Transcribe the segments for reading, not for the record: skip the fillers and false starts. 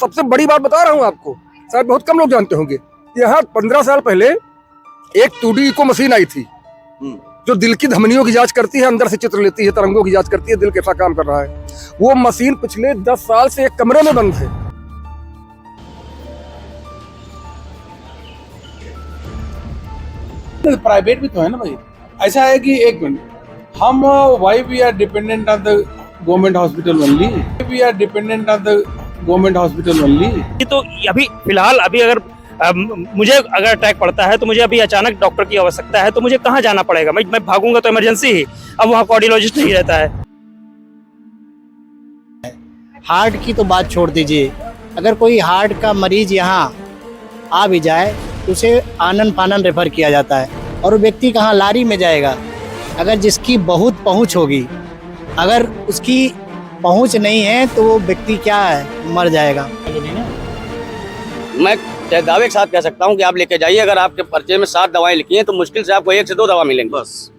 सबसे बड़ी बात बता रहा हूँ आपको, शायद बहुत कम लोग जानते होंगे, यहाँ 15 साल पहले एक 2D इको मशीन आई थी जो दिल की धमनियों की जांच करती है, अंदर से चित्र लेती है, तरंगों की जांच करती है, दिल कैसा काम कर रहा है। वो मशीन पिछले 10 साल से एक कमरे में बंद है। प्राइवेट भी तो है ना भाई। ऐसा है कि एक मिनट, हम why we are dependent on the government hospital only, we are dependent on the government hospital only. तो अभी फिलहाल अगर मुझे अगर अटैक पड़ता है तो मुझे अभी अचानक डॉक्टर की आवश्यकता है, तो मुझे कहाँ जाना पड़ेगा? मैं भागूंगा तो इमरजेंसी ही, अब वहाँ कार्डियोलॉजिस्ट नहीं रहता है। हार्ट की तो बात छोड़ दीजिए, अगर कोई हार्ट का मरीज यहाँ आ भी जाए तो उसे आनन फानन रेफर किया जाता है, और वो व्यक्ति कहाँ लारी में जाएगा। अगर जिसकी बहुत पहुँच होगी, अगर उसकी पहुँच नहीं है तो वो व्यक्ति क्या है, मर जाएगा। मैं दावे के साथ कह सकता हूं कि आप लेके जाइए, अगर आपके पर्चे में 7 दवाएं लिखी हैं तो मुश्किल से आपको 1 से 2 दवा मिलेंगी बस।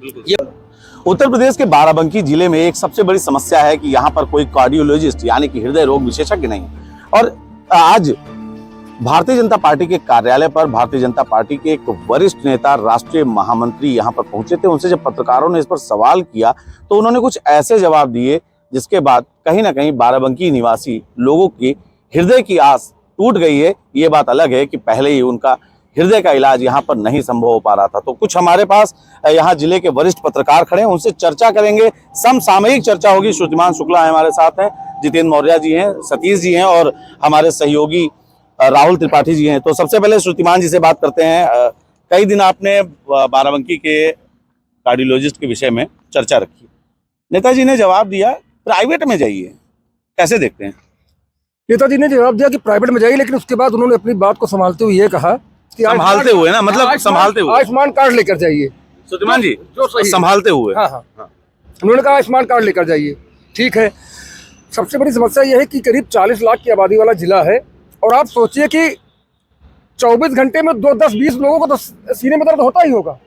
उत्तर प्रदेश के बाराबंकी जिले में एक सबसे बड़ी समस्या है कि यहाँ पर कोई कार्डियोलॉजिस्ट यानी कि हृदय रोग विशेषज्ञ नहीं है। और आज भारतीय जनता पार्टी के कार्यालय पर भारतीय जनता पार्टी के एक वरिष्ठ नेता, राष्ट्रीय महामंत्री यहाँ पर पहुंचे थे। उनसे जब पत्रकारों ने इस पर सवाल किया तो उन्होंने कुछ ऐसे जवाब दिए जिसके बाद कहीं ना कहीं बाराबंकी निवासी लोगों की हृदय की आस टूट गई है। ये बात अलग है कि पहले ही उनका हृदय का इलाज यहाँ पर नहीं संभव हो पा रहा था। तो कुछ हमारे पास यहाँ जिले के वरिष्ठ पत्रकार खड़े हैं, उनसे चर्चा करेंगे, समसामयिक चर्चा होगी। श्रुतिमान शुक्ला हमारे साथ हैं, जितेंद्र मौर्य जी हैं, सतीश जी हैं और हमारे सहयोगी राहुल त्रिपाठी जी हैं। तो सबसे पहले श्रुतिमान जी से बात करते हैं। कई दिन आपने बाराबंकी के कार्डियोलॉजिस्ट के विषय में चर्चा रखी, नेताजी ने जवाब दिया प्राइवेट में जाइए, कैसे देखते हैं? नेताजी ने जवाब दिया कि प्राइवेट में जाइए, लेकिन उसके बाद उन्होंने अपनी बात को संभालते हुए ये कहा कि संभालते हुए ना, मतलब संभालते हुए आयुष्मान कार्ड लेकर जाइए। श्रुतिमान जी जो सही संभालते हुए, हाँ, उन्होंने कहा आयुष्मान कार्ड लेकर जाइए। ठीक है, सबसे बड़ी समस्या यह है कि करीब 40 लाख की आबादी वाला जिला है, और आप सोचिए कि 24 घंटे में 10-20 लोगों को तो सीने में दर्द होता ही होगा,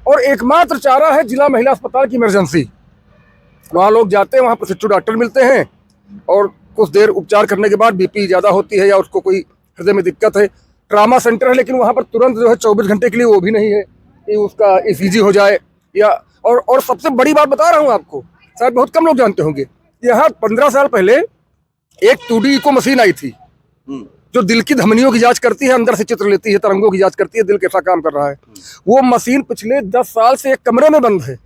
और एकमात्र चारा है जिला महिला अस्पताल की इमरजेंसी। वहाँ लोग जाते हैं, वहाँ प्रशिक्षु डॉक्टर मिलते हैं, और कुछ देर उपचार करने के बाद बीपी ज़्यादा होती है या उसको कोई हृदय में दिक्कत है, ट्रामा सेंटर है, लेकिन वहाँ पर तुरंत जो है 24 घंटे के लिए वो भी नहीं है कि उसका ECG हो जाए या और सबसे बड़ी बात बता रहा हूँ आपको, शायद बहुत कम लोग जानते होंगे, यहाँ 15 साल पहले एक 2D इको मशीन आई थी जो दिल की धमनियों की जांच करती है, अंदर से चित्र लेती है, तरंगों की जांच करती है, दिल कैसा काम कर रहा है। वो मशीन पिछले 10 साल से एक कमरे में बंद है।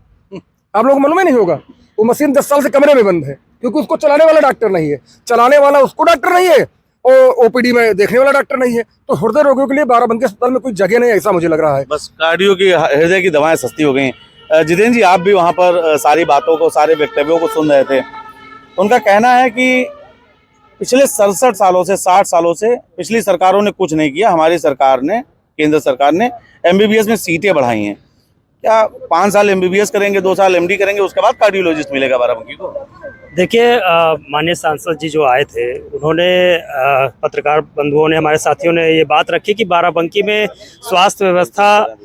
आप लोगों को मालूम नहीं होगा, वो मशीन 10 साल से कमरे में बंद है, क्योंकि उसको चलाने वाला डॉक्टर नहीं है, चलाने वाला उसको डॉक्टर नहीं है, और OPD में देखने वाला डॉक्टर नहीं है। तो हृदय रोगियों के लिए बाराबंकी अस्पताल में कोई जगह नहीं, ऐसा मुझे लग रहा है। बस कार्डियो की, हृदय की दवाएं सस्ती हो गई। जितेंद्र जी, आप भी वहां पर सारी बातों को, सारे वक्तव्यों को सुन रहे थे। उनका कहना है कि पिछले 67 सालों से, 60 सालों से पिछली सरकारों ने कुछ नहीं किया, हमारी सरकार ने, केंद्र सरकार ने MBBS में सीटें बढ़ाई हैं। क्या 5 साल MBBS करेंगे, 2 साल MD करेंगे, उसके बाद कार्डियोलॉजिस्ट मिलेगा बाराबंकी को? देखिए, माननीय सांसद जी जो आए थे, उन्होंने पत्रकार बंधुओं ने, हमारे साथियों ने ये बात रखी कि बाराबंकी में स्वास्थ्य व्यवस्था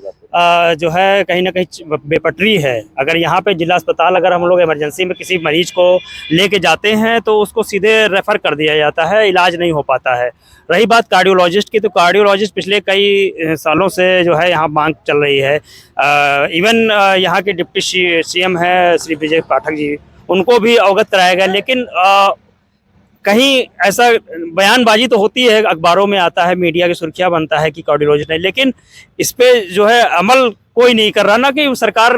जो है कहीं ना कहीं बेपटरी है। अगर यहाँ पे जिला अस्पताल, अगर हम लोग इमरजेंसी में किसी मरीज को लेके जाते हैं तो उसको सीधे रेफ़र कर दिया जाता है, इलाज नहीं हो पाता है। रही बात कार्डियोलॉजिस्ट की, तो कार्डियोलॉजिस्ट पिछले कई सालों से जो है यहाँ मांग चल रही है। इवन यहाँ के डिप्टी CM है श्री विजय पाठक जी, उनको भी अवगत कराया गया, लेकिन कहीं ऐसा बयानबाजी तो होती है, अखबारों में आता है, मीडिया की सुर्खियां बनता है कि कार्डियोलॉजिस्ट नहीं, लेकिन इस पे जो है अमल कोई नहीं कर रहा ना, कि सरकार,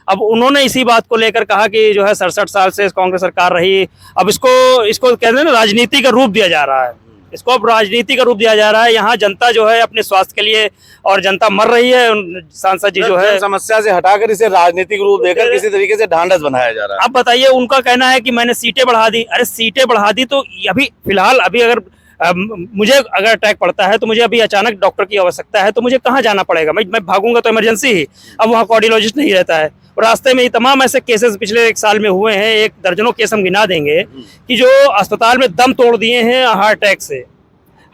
अब उन्होंने इसी बात को लेकर कहा कि जो है 67 साल से कांग्रेस सरकार रही, अब इसको कहते हैं ना, राजनीति का रूप दिया जा रहा है, इसको अब राजनीति का रूप दिया जा रहा है। यहाँ जनता जो है अपने स्वास्थ्य के लिए, और जनता मर रही है, सांसद जी जो है समस्या से हटाकर इसे राजनीतिक रूप देकर किसी तरीके से ढांढस बनाया जा रहा है। अब बताइए, उनका कहना है कि मैंने सीटें बढ़ा दी। अरे सीटें बढ़ा दी तो अभी फिलहाल अगर मुझे अगर अटैक पड़ता है तो मुझे अभी अचानक डॉक्टर की आवश्यकता है, तो मुझे कहाँ जाना पड़ेगा? मैं भागूंगा तो इमरजेंसी ही, अब वहाँ कार्डियोलॉजिस्ट नहीं रहता है। और रास्ते में ही तमाम ऐसे केसेस पिछले 1 साल में हुए हैं, एक दर्जनों केस हम गिना देंगे कि जो अस्पताल में दम तोड़ दिए हैं हार्ट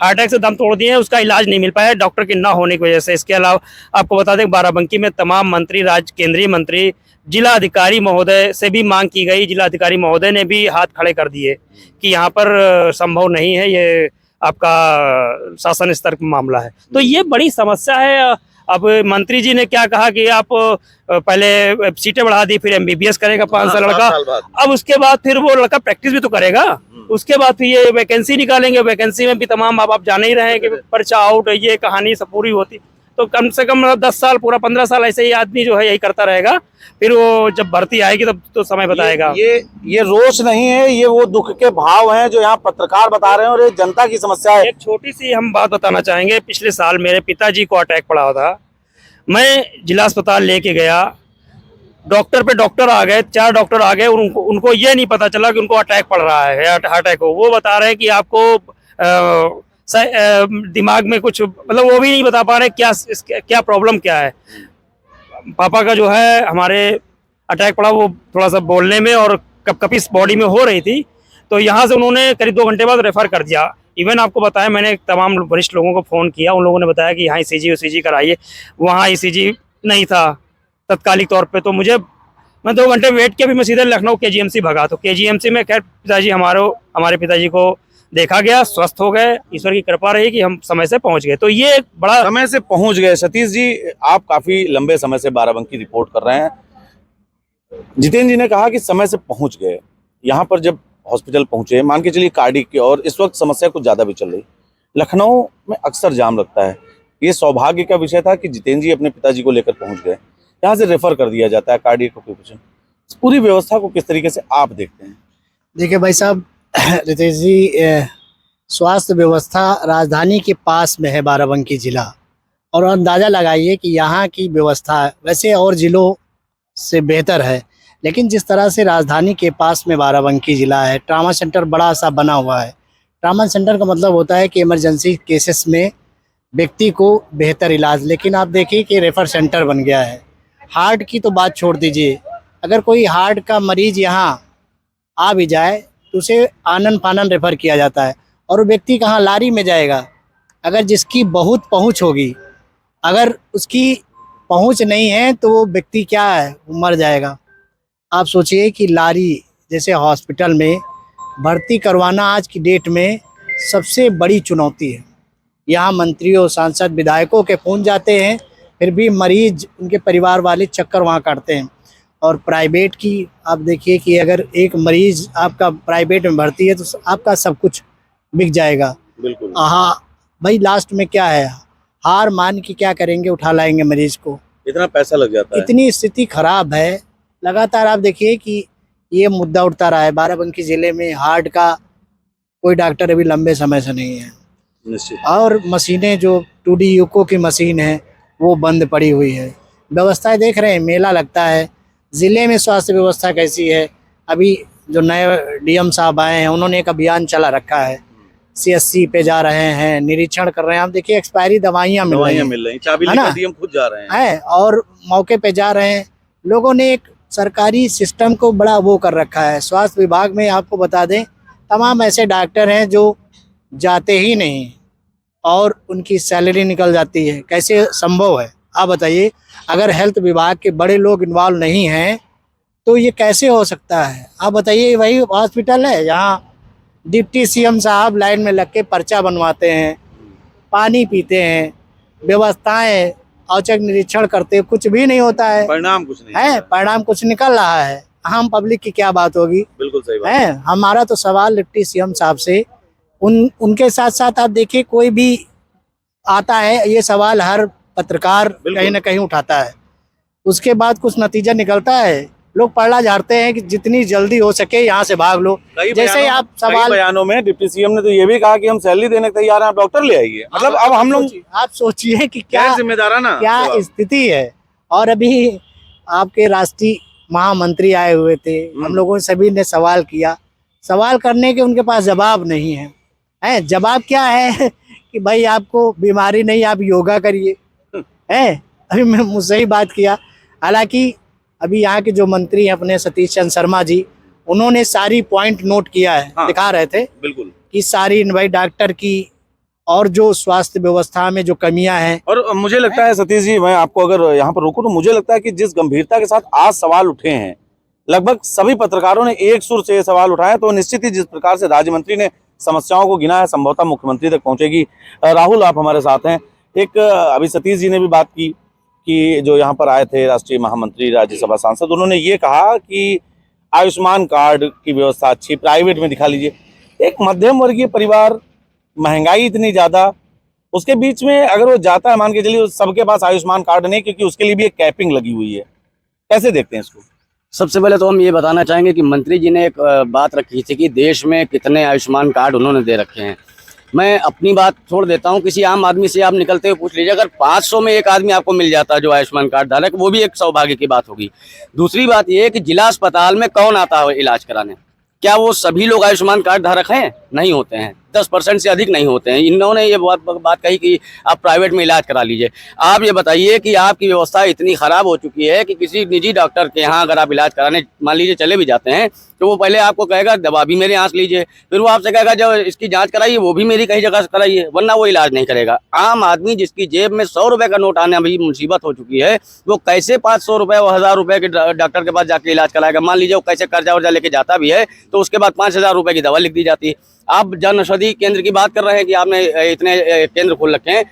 अटैक से दम तोड़ दिए हैं, उसका इलाज नहीं मिल पाया डॉक्टर के ना होने की वजह से। इसके अलावा आपको बता दें, बाराबंकी में तमाम मंत्री, केंद्रीय मंत्री, जिला अधिकारी महोदय से भी मांग की गई। जिला अधिकारी महोदय ने भी हाथ खड़े कर दिए कि यहाँ पर संभव नहीं है, ये आपका शासन स्तर का मामला है। तो ये बड़ी समस्या है। अब मंत्री जी ने क्या कहा कि आप पहले सीटें बढ़ा दी, फिर एमबीबीएस करेगा 5 साल लड़का, अब उसके बाद फिर वो लड़का प्रैक्टिस भी तो करेगा, उसके बाद फिर ये वैकेंसी निकालेंगे, वैकेंसी में भी तमाम आप जान ही रहे हैं कि पर्चा आउट, ये कहानी सब पूरी होती। तो कम से कम 10 साल, पूरा 15 साल ऐसे ही आदमी जो है यही करता रहेगा, फिर वो जब भर्ती आएगी तब तो समय बताएगा। ये रोष नहीं है, ये वो दुख के भाव हैं जो यहाँ पत्रकार बता रहे हैं और ये जनता की समस्या है। एक छोटी सी हम बात बताना चाहेंगे। पिछले साल मेरे पिताजी को अटैक पड़ा हुआ था, मैं जिला अस्पताल लेके गया, डॉक्टर पे डॉक्टर आ गए, 4 डॉक्टर आ गए, उनको ये नहीं पता चला कि उनको अटैक पड़ रहा है, हार्ट अटैक हो। वो बता रहे हैं कि आपको दिमाग में कुछ, मतलब वो भी नहीं बता पा रहे क्या प्रॉब्लम क्या है। पापा का जो है हमारे अटैक पड़ा, वो थोड़ा सा बोलने में और कपकपी बॉडी में हो रही थी, तो यहाँ से उन्होंने करीब 2 घंटे बाद रेफर कर दिया। इवन आपको बताया, मैंने तमाम वरिष्ठ लोगों को फ़ोन किया, उन लोगों ने बताया कि यहाँ ईसीजी कराइए, वहाँ ईसीजी नहीं था तत्कालिक तौर पे। तो मैं 2 घंटे वेट किया, भी मैं सीधे लखनऊ केजीएमसी भगा। तो केजीएमसी में खैर पिताजी हमारे पिताजी को देखा गया, स्वस्थ हो गए, ईश्वर की कृपा रही कि हम समय से पहुंच गए। तो ये एक बड़ा समय से पहुंच गए। सतीश जी, आप काफी लंबे समय से बाराबंकी रिपोर्ट कर रहे हैं। जितेंद्र जी ने कहा कि समय से पहुंच गए, यहाँ पर जब हॉस्पिटल पहुंचे, मान के चलिए कार्डिक की, और इस वक्त समस्या कुछ ज्यादा भी चल रही। लखनऊ में अक्सर जाम लगता है, ये सौभाग्य का विषय था कि जितेंद्र जी अपने पिताजी को लेकर पहुंच गए। यहाँ से रेफर कर दिया जाता है कार्डियक ऑक्यूपेशन। इस पूरी व्यवस्था को किस तरीके से आप देखते हैं? देखिए भाई साहब, रितेश जी, स्वास्थ्य व्यवस्था राजधानी के पास में है बाराबंकी जिला, और अंदाज़ा लगाइए कि यहाँ की व्यवस्था वैसे और ज़िलों से बेहतर है, लेकिन जिस तरह से राजधानी के पास में बाराबंकी ज़िला है, ट्रामा सेंटर बड़ा सा बना हुआ है। ट्रामा सेंटर का मतलब होता है कि इमरजेंसी केसेस में व्यक्ति को बेहतर इलाज, लेकिन आप देखिए कि रेफर सेंटर बन गया है। हार्ट की तो बात छोड़ दीजिए, अगर कोई हार्ट का मरीज़ यहाँ आ भी जाए तो उसे आनन फानन रेफ़र किया जाता है, और वो व्यक्ति कहाँ लारी में जाएगा। अगर जिसकी बहुत पहुँच होगी, अगर उसकी पहुँच नहीं है तो वो व्यक्ति क्या है, वो मर जाएगा। आप सोचिए कि लारी जैसे हॉस्पिटल में भर्ती करवाना आज की डेट में सबसे बड़ी चुनौती है। यहाँ मंत्रियों, सांसद, विधायकों के फ़ोन जाते हैं, फिर भी मरीज, उनके परिवार वाले चक्कर वहाँ काटते हैं। और प्राइवेट की आप देखिए कि अगर एक मरीज़ आपका प्राइवेट में भर्ती है तो आपका सब कुछ बिक जाएगा। बिल्कुल। हाँ भाई, लास्ट में क्या है, हार मान के क्या करेंगे, उठा लाएंगे मरीज को, इतना पैसा लग जाता है। इतनी स्थिति खराब है। लगातार आप देखिए कि ये मुद्दा उठता रहा है। बाराबंकी ज़िले में हार्ट का कोई डॉक्टर अभी लंबे समय से नहीं है, निश्चित। और मशीनें जो 2D यूको की मशीन है वो बंद पड़ी हुई है। व्यवस्थाएं देख रहे हैं, मेला लगता है। ज़िले में स्वास्थ्य व्यवस्था कैसी है? अभी जो नए डीएम साहब आए हैं, उन्होंने एक अभियान चला रखा है, CSC पे जा रहे हैं, निरीक्षण कर रहे हैं। आप देखिए एक्सपायरी दवाइयाँ मिल रही, चाबी लेकर डीएम खुद जा रहे हैं, और मौके पे जा रहे हैं। लोगों ने एक सरकारी सिस्टम को बड़ा वो कर रखा है। स्वास्थ्य विभाग में आपको बता दें, तमाम ऐसे डॉक्टर हैं जो जाते ही नहीं और उनकी सैलरी निकल जाती है। कैसे संभव है आप बताइए? अगर हेल्थ विभाग के बड़े लोग इन्वॉल्व नहीं हैं तो ये कैसे हो सकता है? आप बताइए। वही हॉस्पिटल है जहाँ डिप्टी CM साहब लाइन में लग के पर्चा बनवाते हैं, पानी पीते हैं, व्यवस्थाएं औचक निरीक्षण करते, कुछ भी नहीं होता है। परिणाम कुछ नहीं है, परिणाम कुछ निकल रहा है। हम पब्लिक की क्या बात होगी? बिल्कुल सही बात है। हमारा तो सवाल डिप्टी CM साहब से, उनके साथ साथ आप देखिए कोई भी आता है, ये सवाल हर पत्रकार कहीं ना कहीं उठाता है, उसके बाद कुछ नतीजा निकलता है। लोग पलड़ा झाड़ते हैं कि जितनी जल्दी हो सके यहाँ से भाग लो। जैसे आप सवाल बयानों में डिप्टी CM ने तो ये भी कहा कि हम सैलरी देने के तैयार हैं, आप डॉक्टर ले आइए। मतलब अब हम लोग, आप सोचिए कि क्या जिम्मेदाराना क्या स्थिति है। और अभी आपके राष्ट्रीय महामंत्री आए हुए थे, हम लोगों सभी ने सवाल किया, सवाल करने के उनके पास जवाब नहीं है। जवाब क्या है कि भाई आपको बीमारी नहीं, आप योगा करिए। अभी मैं मुझसे ही बात किया, हालांकि अभी यहाँ के जो मंत्री हैं अपने सतीश चंद्र शर्मा जी, उन्होंने सारी पॉइंट नोट किया है। हाँ, दिखा रहे थे बिल्कुल कि सारी भाई डॉक्टर की और जो स्वास्थ्य व्यवस्था में जो कमियां हैं। और मुझे लगता है सतीश जी, मैं आपको अगर यहाँ पर रोकूं तो मुझे लगता है कि जिस गंभीरता के साथ आज सवाल उठे हैं, लगभग सभी पत्रकारों ने एक सुर से ये सवाल उठाए, तो निश्चित ही जिस प्रकार से राज्य मंत्री ने समस्याओं को गिना है, संभवतः मुख्यमंत्री तक पहुंचेगी। राहुल, आप हमारे साथ हैं। एक अभी सतीश जी ने भी बात की कि जो यहाँ पर आए थे राष्ट्रीय महामंत्री, राज्यसभा सांसद, उन्होंने ये कहा कि आयुष्मान कार्ड की व्यवस्था अच्छी, प्राइवेट में दिखा लीजिए। एक मध्यम वर्गीय परिवार, महंगाई इतनी ज़्यादा, उसके बीच में अगर वो जाता है, मान के चलिए सबके पास आयुष्मान कार्ड नहीं, क्योंकि उसके लिए भी एक कैपिंग लगी हुई है, कैसे देखते हैं इसको? सबसे पहले तो हम ये बताना चाहेंगे कि मंत्री जी ने एक बात रखी थी कि देश में कितने आयुष्मान कार्ड उन्होंने दे रखे हैं। मैं अपनी बात छोड़ देता हूं, किसी आम आदमी से आप निकलते हुए पूछ लीजिए, अगर 500 में एक आदमी आपको मिल जाता है जो आयुष्मान कार्ड धारक, वो भी एक सौभाग्य की बात होगी। दूसरी बात ये है कि जिला अस्पताल में कौन आता है इलाज कराने? क्या वो सभी लोग आयुष्मान कार्ड धारक हैं? नहीं होते हैं, 10% से अधिक नहीं होते हैं। इन्होंने ये बात कही कि आप प्राइवेट में इलाज करा लीजिए। आप ये बताइए कि आपकी व्यवस्था इतनी ख़राब हो चुकी है कि किसी निजी डॉक्टर के यहाँ अगर आप इलाज कराने मान लीजिए चले भी जाते हैं, तो वो पहले आपको कहेगा दवा भी मेरे यहाँ से लीजिए, फिर वो आपसे कहेगा जब इसकी जाँच कराइए वो भी मेरी कहीं जगह से कराइए, वरना वो इलाज नहीं करेगा। आम आदमी जिसकी जेब में 100 रुपये का नोट आने अभी मुसीबत हो चुकी है, वो कैसे 500 रुपये और 1000 रुपये के डॉक्टर के पास जाके इलाज कराएगा? मान लीजिए वो कैसे कर्जा वर्जा लेके जाता भी है, तो उसके बाद 5000 रुपये की दवा लिख दी जाती है। आप जन औषधि केंद्र की बात कर रहे हैं कि आपने इतने केंद्र खोल रखे हैं,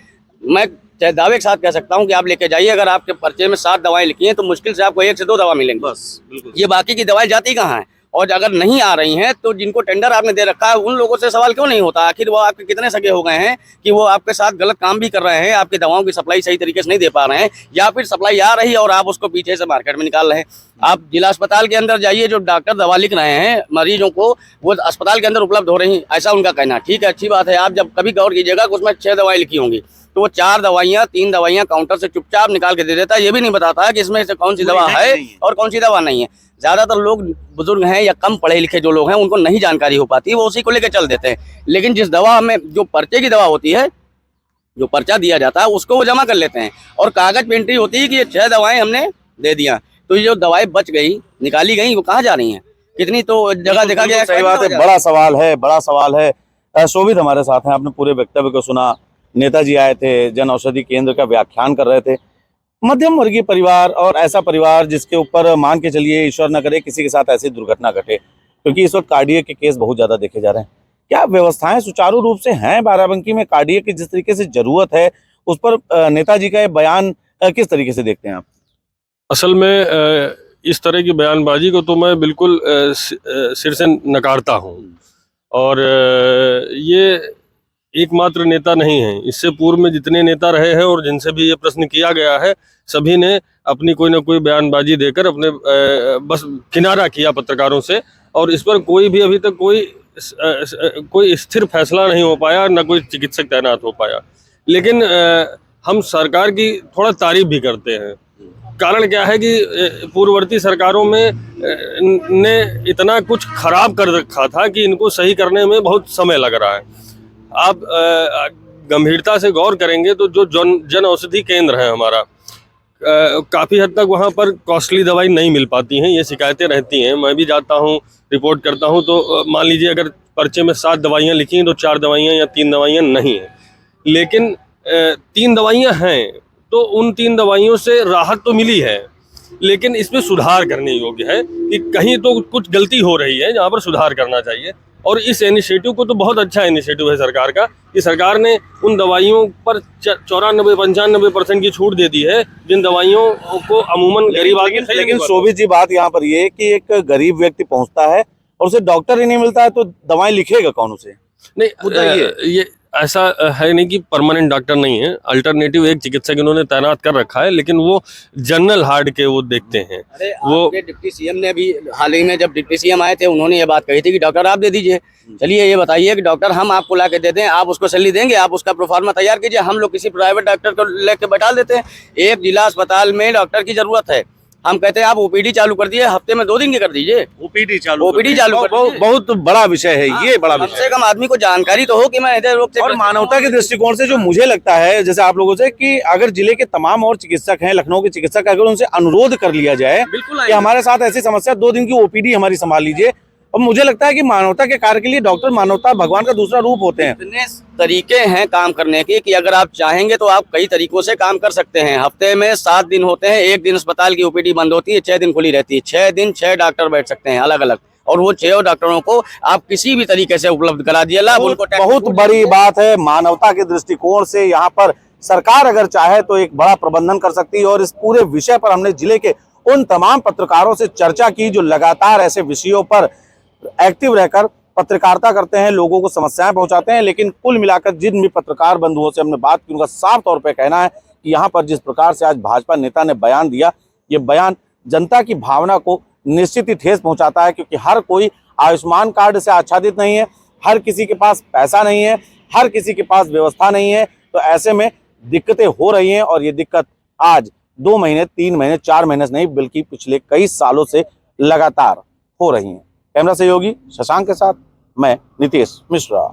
मैं चाहे दावे के साथ कह सकता हूं कि आप लेके जाइए, अगर आपके पर्चे में 7 दवाएं लिखी हैं तो मुश्किल से आपको 1 से 2 दवा मिलेंगी बस। ये बाकी की दवाएं जाती कहाँ हैं? और अगर नहीं आ रही हैं तो जिनको टेंडर आपने दे रखा है उन लोगों से सवाल क्यों नहीं होता? आखिर वो आपके कितने सगे हो गए हैं कि वो आपके साथ गलत काम भी कर रहे हैं, आपकी दवाओं की सप्लाई सही तरीके से नहीं दे पा रहे हैं, या फिर सप्लाई आ रही है और आप उसको पीछे से मार्केट में निकाल रहे हैं। आप जिला अस्पताल के अंदर जाइए, जो डॉक्टर दवा लिख रहे हैं मरीजों को, वो अस्पताल के अंदर उपलब्ध हो रही हैं, ऐसा उनका कहना। ठीक है, अच्छी बात है। आप जब कभी गौर कीजिएगा कि उसमें 6 दवाएं लिखी होंगी, तो वो 4 दवाइयाँ 3 दवाइयाँ काउंटर से चुपचाप निकाल के दे देता है, ये भी नहीं बताता कि इसमें से कौन सी दवा है और कौन सी दवा नहीं है। ज़्यादातर लोग बुजुर्ग हैं या कम पढ़े लिखे जो लोग हैं, उनको नहीं जानकारी हो पाती, वो उसी को लेकर चल देते हैं। लेकिन जिस दवा में जो पर्चे की दवा होती है, जो पर्चा दिया जाता है, उसको वो जमा कर लेते हैं और कागज पे एंट्री होती है कि ये 6 दवाएं हमने दे दिया। तो ये जो दवाएं बच गई, निकाली गई, वो कहाँ जा रही हैं? कितनी तो जगह देखा गया। सही बात है, बड़ा सवाल है। शोभित हमारे साथ हैं, आपने पूरे वक्तव्य को सुना। नेताजी आए थे, जन औषधि केंद्र का व्याख्यान कर रहे थे। मध्यम वर्गीय परिवार और ऐसा परिवार जिसके ऊपर मान के चलिए ईश्वर न करे किसी के साथ ऐसी दुर्घटना घटे, क्योंकि इस वक्त कार्डियक के केस बहुत ज्यादा देखे जा रहे हैं। क्या व्यवस्थाएं सुचारू रूप से हैं बाराबंकी में? कार्डियक की जिस तरीके से जरूरत है, उस पर नेताजी का ये बयान किस तरीके से देखते हैं आप? असल में इस तरह की बयानबाजी को तो मैं बिल्कुल सिर से नकारता हूँ। और ये एकमात्र नेता नहीं है, इससे पूर्व में जितने नेता रहे हैं और जिनसे भी ये प्रश्न किया गया है, सभी ने अपनी कोई ना कोई बयानबाजी देकर अपने बस किनारा किया पत्रकारों से, और इस पर कोई भी अभी तक कोई स्थिर फैसला नहीं हो पाया, ना कोई चिकित्सक तैनात हो पाया। लेकिन हम सरकार की थोड़ा तारीफ भी करते हैं। कारण क्या है कि पूर्ववर्ती सरकारों में ने इतना कुछ खराब कर रखा था कि इनको सही करने में बहुत समय लग रहा है। आप गंभीरता से गौर करेंगे तो जो जन औषधि केंद्र है हमारा, काफ़ी हद तक वहाँ पर कॉस्टली दवाई नहीं मिल पाती हैं, ये शिकायतें रहती हैं। मैं भी जाता हूँ, रिपोर्ट करता हूँ, तो मान लीजिए अगर पर्चे में 7 दवाइयाँ लिखी हैं तो 4 दवाइयाँ या 3 दवाइयाँ नहीं हैं। लेकिन 3 दवाइयाँ हैं तो उन 3 दवाइयों से राहत तो मिली है, लेकिन इसमें सुधार करने योग्य है कि कहीं तो कुछ गलती हो रही है जहाँ पर सुधार करना चाहिए। और इस इनिशिएटिव को तो बहुत अच्छा इनिशिएटिव है सरकार का कि सरकार ने उन दवाइयों पर 94-95% की छूट दे दी है, जिन दवाइयों को अमूमन गरीब आदमी। लेकिन शोभित जी, बात यहाँ पर ये है कि एक गरीब व्यक्ति पहुँचता है और उसे डॉक्टर ही नहीं मिलता है, तो दवाएं लिखेगा कौन उसे? नहीं, ये ऐसा है नहीं कि परमानेंट डॉक्टर नहीं है, अल्टरनेटिव एक चिकित्सक इन्होंने तैनात कर रखा है, लेकिन वो जनरल हार्ट के वो देखते हैं। अरे वो डिप्टी सीएम ने भी हाल ही में, जब डिप्टी सीएम आए थे, उन्होंने ये बात कही थी कि डॉक्टर आप दे दीजिए। चलिए ये बताइए कि डॉक्टर हम आपको ला के दे दें, आप उसको सैलरी देंगे, आप उसका प्रोफार्मा तैयार कीजिए, हम लोग किसी प्राइवेट डॉक्टर को लेके बैठा देते हैं। एक जिला अस्पताल में डॉक्टर की जरूरत है, हम कहते हैं आप ओपीडी चालू कर दिए, हफ्ते में 2 दिन की कर दीजिए। ओपीडी चालू बहुत बड़ा विषय है ये, बड़ा कम से कम आदमी को जानकारी तो हो कि मैं हृदय रोग से। और मानवता के दृष्टिकोण से जो मुझे लगता है, जैसे आप लोगों से, कि अगर जिले के तमाम और चिकित्सक हैं, लखनऊ के चिकित्सक, अगर उनसे अनुरोध कर लिया जाए कि हमारे साथ ऐसी समस्या, 2 दिन की ओपीडी हमारी संभाल लीजिए, और मुझे लगता है कि मानवता के कार्य के लिए डॉक्टर मानवता भगवान का दूसरा रूप होते हैं। इतने तरीके हैं काम करने के कि अगर आप चाहेंगे तो आप कई तरीकों से काम कर सकते हैं। हफ्ते में 7 दिन होते हैं, 1 दिन अस्पताल की ओपीडी बंद होती है, 6 दिन खुली रहती है। 6 दिन 6 डॉक्टर बैठ सकते हैं अलग अलग, और वो 6 डॉक्टरों को आप किसी भी तरीके से उपलब्ध करा दिया लाभ उनको बहुत बड़ी बात है। मानवता के दृष्टिकोण से यहाँ पर सरकार अगर चाहे तो एक बड़ा प्रबंधन कर सकती है। और इस पूरे विषय पर हमने जिले के उन तमाम पत्रकारों से चर्चा की जो लगातार ऐसे विषयों पर एक्टिव रहकर पत्रकारिता करते हैं, लोगों को समस्याएं पहुंचाते हैं। लेकिन कुल मिलाकर जिन भी पत्रकार बंधुओं से हमने बात की, उनका साफ तौर पर कहना है कि यहाँ पर जिस प्रकार से आज भाजपा नेता ने बयान दिया, ये बयान जनता की भावना को निश्चित ही ठेस पहुंचाता है। क्योंकि हर कोई आयुष्मान कार्ड से आच्छादित नहीं है, हर किसी के पास पैसा नहीं है, हर किसी के पास व्यवस्था नहीं है। तो ऐसे में दिक्कतें हो रही हैं और ये दिक्कत आज 2 महीने, 3 महीने, 4 महीने से नहीं बल्कि पिछले कई सालों से लगातार हो रही हैं। कैमरा सहयोगी शशांक के साथ मैं नितेश मिश्रा।